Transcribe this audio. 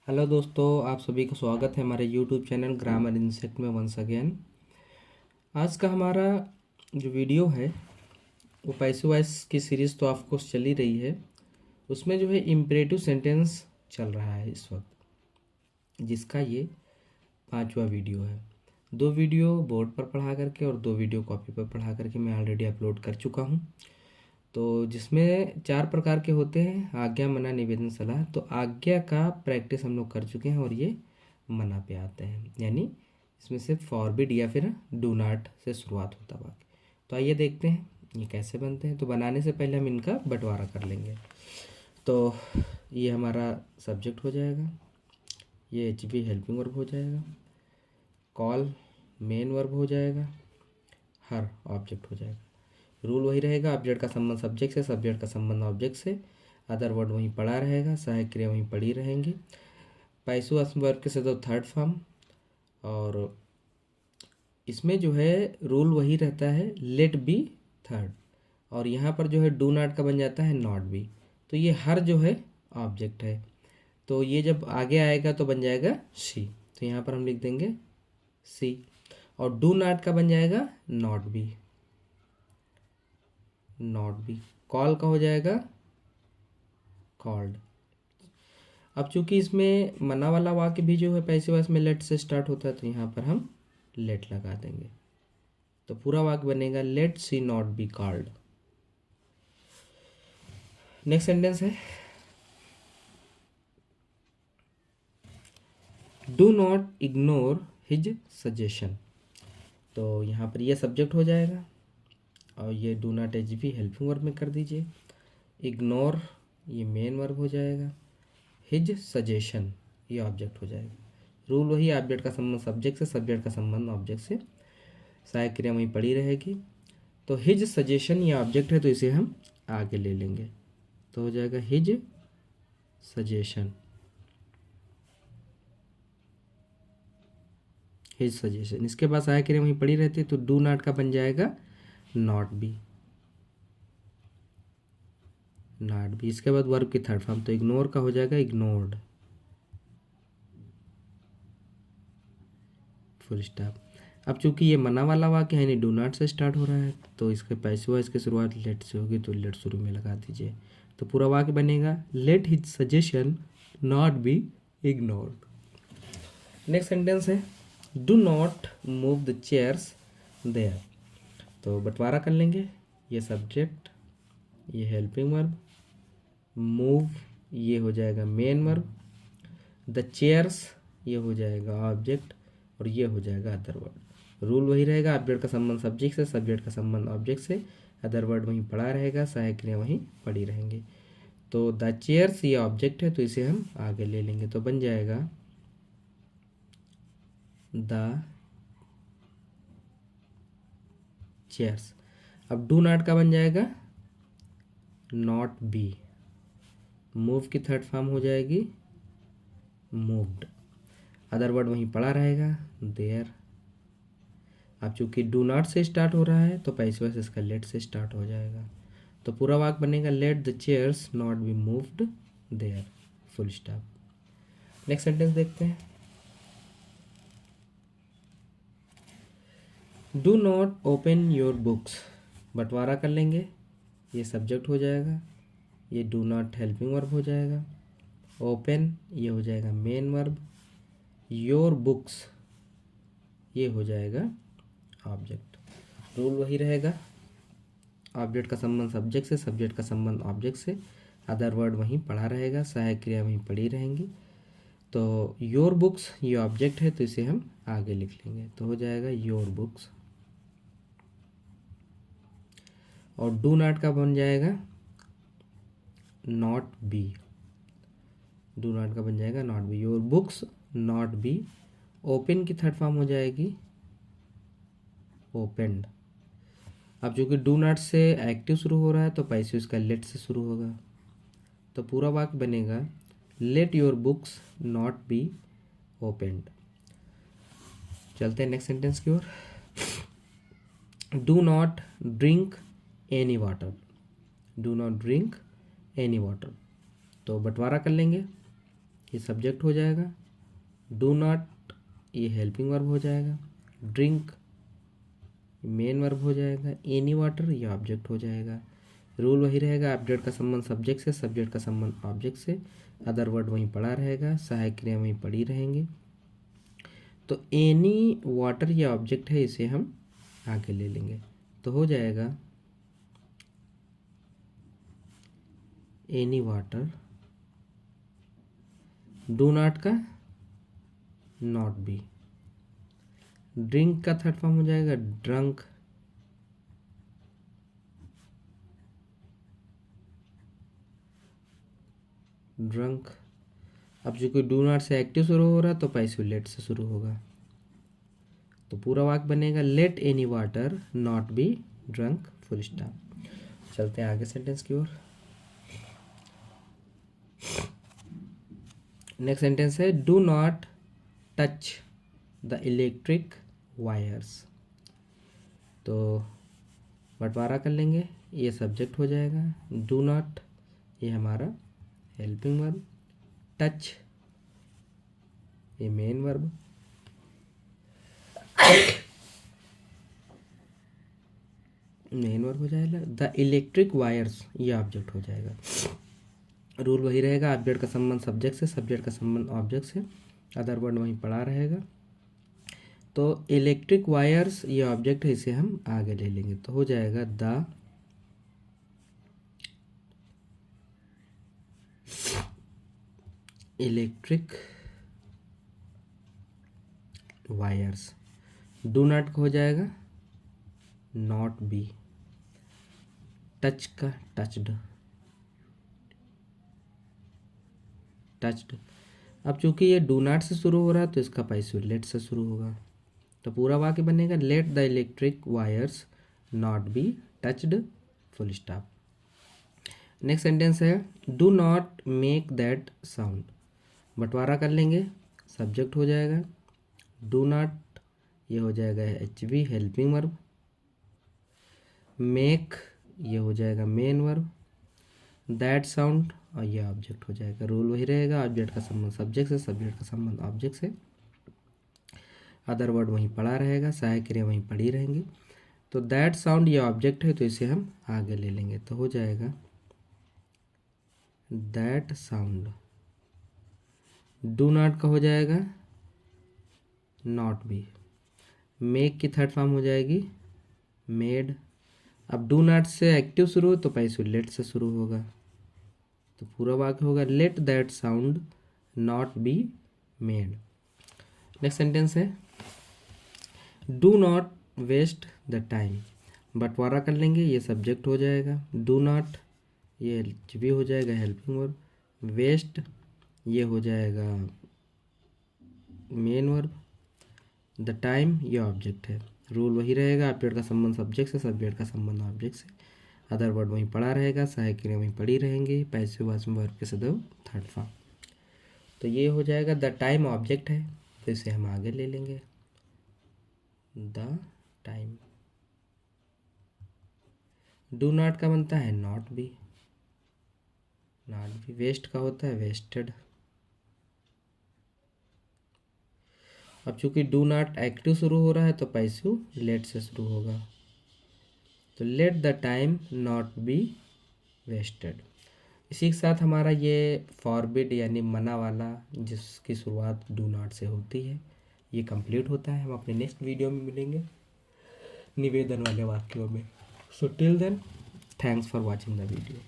Hello दोस्तों, आप सभी का स्वागत है हमारे यूट्यूब चैनल ग्रामर इंसेक्ट में वंस अगेन। आज का हमारा जो वीडियो है वो पैसे वाइस की सीरीज़ तो ऑफकोर्स चल ही रही है। उसमें जो है इम्परेटिव सेंटेंस चल रहा है इस वक्त, जिसका ये 5वां वीडियो है। 2 वीडियो बोर्ड पर पढ़ा करके और 2 वीडियो कॉपी पर पढ़ा करके मैं ऑलरेडी अपलोड कर चुका हूँ। तो जिसमें 4 प्रकार के होते हैं: आज्ञा, मना, निवेदन, सलाह। तो आज्ञा का प्रैक्टिस हम लोग कर चुके हैं और ये मना पे आते हैं, यानी इसमें से फॉरबिड या फिर डू नॉट से शुरुआत होता वाक्य। तो आइए देखते हैं ये कैसे बनते हैं। तो बनाने से पहले हम इनका बंटवारा कर लेंगे। तो ये हमारा सब्जेक्ट हो जाएगा, ये एच बी हेल्पिंग वर्ब हो जाएगा, कॉल मेन वर्ब हो जाएगा, हर ऑब्जेक्ट हो जाएगा। रूल वही रहेगा, ऑब्जेक्ट का संबंध सब्जेक्ट से, सब्जेक्ट का संबंध ऑब्जेक्ट से, अदर वर्ड वहीं पड़ा रहेगा, सहायक क्रिया वहीं पड़ी रहेंगी। पैसू वर्ब के साथ तो थर्ड फॉर्म, और इसमें जो है रूल वही रहता है, लेट बी थर्ड, और यहाँ पर जो है डू नॉट का बन जाता है नॉट बी। तो ये हर जो है ऑब्जेक्ट है, तो ये जब आगे आएगा तो बन जाएगा सी, तो यहाँ पर हम लिख देंगे सी। और डू नॉट का बन जाएगा not be, not B. Call का हो जाएगा कॉल्ड। अब चूंकि इसमें मना वाला वाक्य भी जो है पैसे वास में लेट से स्टार्ट होता है, तो यहाँ पर हम लेट लगा देंगे, तो पूरा वाक्य बनेगा let see not be called. Next sentence है do not ignore his suggestion. तो यहाँ पर यह सब्जेक्ट हो जाएगा और ये do not H B helping verb में कर दीजिए। इग्नोर ये मेन वर्ब हो जाएगा, हिज सजेशन ये ऑब्जेक्ट हो जाएगा। रूल वही, ऑब्जेक्ट का संबंध सब्जेक्ट से, सब्जेक्ट का संबंध ऑब्जेक्ट से, सहायक क्रिया वहीं पड़ी रहेगी। तो हिज सजेशन ये ऑब्जेक्ट है, तो इसे हम आगे ले लेंगे, तो हो जाएगा हिज सजेशन, हिज सजेशन। इसके बाद सहायक क्रिया वहीं पड़ी रहती है, तो डू नॉट का बन जाएगा नॉट बी, नॉट बी। इसके बाद वर्ब की थर्ड फॉर्म, तो इग्नोर का हो जाएगा इग्नोर्ड, फुल स्टॉप। अब चूंकि ये मना वाला वाक्य है, यानी डू नॉट से स्टार्ट हो रहा है, तो इसके पैसे वाइज की शुरुआत लेट से होगी, तो लेट शुरू में लगा दीजिए। तो पूरा वाक्य बनेगा let his suggestion not be ignored. Next sentence है do not move the chairs there. तो बंटवारा कर लेंगे, ये सब्जेक्ट, ये हेल्पिंग वर्ब, मूव ये हो जाएगा मेन वर्ब, द चेयर्स ये हो जाएगा ऑब्जेक्ट, और ये हो जाएगा अदर वर्ड। रूल वही रहेगा, ऑब्जेक्ट का संबंध सब्जेक्ट से, सब्जेक्ट का संबंध ऑब्जेक्ट से, अदर वर्ड वहीं पड़ा रहेगा, सहायक क्रिया वहीं पड़ी रहेंगी। तो द चेयर्स ये ऑब्जेक्ट है, तो इसे हम आगे ले लेंगे, तो बन जाएगा द चेयर्स। अब डू नॉट का बन जाएगा नॉट बी, मूव की थर्ड फॉर्म हो जाएगी मूव्ड, अदर वर्ड वहीं पड़ा रहेगा देयर। अब चूंकि डू नॉट से स्टार्ट हो रहा है, तो पैसे वैसे इसका लेट से स्टार्ट हो जाएगा, तो पूरा वाक्य बनेगा let the chairs not be moved there, full stop. Next sentence देखते हैं do not open your books. बंटवारा कर लेंगे, ये सब्जेक्ट हो जाएगा, ये डू नॉट हेल्पिंग वर्ब हो जाएगा, ओपन ये हो जाएगा मेन वर्ब, योर बुक्स ये हो जाएगा ऑब्जेक्ट। रूल वही रहेगा, ऑब्जेक्ट का संबंध सब्जेक्ट से, सब्जेक्ट का संबंध ऑब्जेक्ट से, अदर वर्ड वहीं पड़ा रहेगा, सहायक क्रिया वहीं पड़ी रहेंगी। तो योर बुक्स ये ऑब्जेक्ट है, तो इसे हम आगे लिख लेंगे, तो हो जाएगा योर बुक्स। और डू नॉट का बन जाएगा नॉट बी, डू नॉट का बन जाएगा not be, your books not B. Open की थर्ड फॉर्म हो जाएगी ओपेंड। अब जो कि डू नॉट से एक्टिव शुरू हो रहा है, तो पैसिव इसका लेट से शुरू होगा, तो पूरा वाक्य बनेगा let your books not be opened. चलते हैं नेक्स्ट सेंटेंस की ओर। Do not drink any water, do not drink any water. तो बंटवारा कर लेंगे, ये सब्जेक्ट हो जाएगा, डू नॉट ये हेल्पिंग वर्ब हो जाएगा, ड्रिंक मेन वर्ब हो जाएगा, एनी वाटर ये ऑब्जेक्ट हो जाएगा। रूल वही रहेगा, ऑब्जेक्ट का संबंध सब्जेक्ट से, सब्जेक्ट का संबंध ऑब्जेक्ट से, अदर वर्ड वहीं पड़ा रहेगा, सहायक क्रिया वहीं पड़ी रहेंगी। तो एनी वाटर ये ऑब्जेक्ट है, इसे हम आगे ले लेंगे तो हो जाएगा एनी वाटर, डू नॉट का नॉट बी, ड्रिंक का थर्ड फॉर्म हो जाएगा ड्रंक, ड्रंक। अब जो कोई डू नॉट से एक्टिव शुरू हो रहा है तो पैसिव लेट से शुरू होगा, तो पूरा वाक्य बनेगा let any water not be drunk, full stop. चलते हैं आगे सेंटेंस की ओर। नेक्स्ट सेंटेंस है do not touch the electric wires. तो बंटवारा कर लेंगे, ये सब्जेक्ट हो जाएगा, डू नॉट ये हमारा हेल्पिंग वर्ब, टच ये मेन वर्ब, मेन वर्ब हो जाएगा, द इलेक्ट्रिक वायर्स ये ऑब्जेक्ट हो जाएगा। रूल वही रहेगा, ऑब्जेक्ट का संबंध सब्जेक्ट से, सब्जेक्ट का संबंध ऑब्जेक्ट से, अदर वर्ड वहीं पड़ा रहेगा। तो इलेक्ट्रिक वायर्स ये ऑब्जेक्ट है, इसे हम आगे ले लेंगे तो हो जाएगा the electric wires, do not का हो जाएगा नॉट बी, टच का टच्ड, टच्ड। अब चूंकि ये डू नॉट से शुरू हो रहा है तो इसका पैसिव लेट से शुरू होगा, तो पूरा वाक्य बनेगा let the electric wires not be touched, full stop. Next sentence है do not make that sound. बंटवारा कर लेंगे, सब्जेक्ट हो जाएगा, डू नॉट ये हो जाएगा H B helping verb, make ये हो जाएगा मेन वर्ब, दैट साउंड और ये ऑब्जेक्ट हो जाएगा। रूल वही रहेगा, ऑब्जेक्ट का संबंध सब्जेक्ट से, सब्जेक्ट का संबंध ऑब्जेक्ट से, अदर वर्ड वहीं पड़ा रहेगा, सहायक क्रिया वहीं पड़ी रहेंगी। तो दैट साउंड ये ऑब्जेक्ट है, तो इसे हम आगे ले लेंगे तो हो जाएगा दैट साउंड, डू नॉट का हो जाएगा नॉट बी, मेक की थर्ड फॉर्म हो जाएगी मेड। अब डू नॉट से एक्टिव शुरू हो तो पैसिव लेट से शुरू होगा, तो पूरा वाक्य होगा let that sound not be made. Next sentence है do not waste the time. बंटवारा कर लेंगे, ये सब्जेक्ट हो जाएगा, डू नॉट ये एच बी हो जाएगा हेल्पिंग वर्ब, वेस्ट ये हो जाएगा मेन वर्ब, द टाइम ये ऑब्जेक्ट है। रूल वही रहेगा, ऑब्जेक्ट का संबंध सब्जेक्ट से, सब्जेक्ट का संबंध ऑब्जेक्ट से, अदर वर्ड वहीं पड़ा रहेगा, सहायक क्रिया वहीं पड़ी रहेंगी, पैसिव वॉइस में वर्ब के सदैव थर्ड फॉर्म। तो ये हो जाएगा द टाइम ऑब्जेक्ट है, तो इसे हम आगे ले लेंगे द टाइम। डू नॉट का बनता है not be, not be. Waste का होता है वेस्टेड। अब चूंकि डू नॉट एक्टिव शुरू हो रहा है तो पैसिव लेट से शुरू होगा, तो let the time not be wasted. इसी के साथ हमारा ये फॉरबिड यानी मना वाला जिसकी शुरुआत डू नॉट से होती है ये कंप्लीट होता है। हम अपने नेक्स्ट वीडियो में मिलेंगे निवेदन वाले वाक्यों में। So till then thanks for watching the video.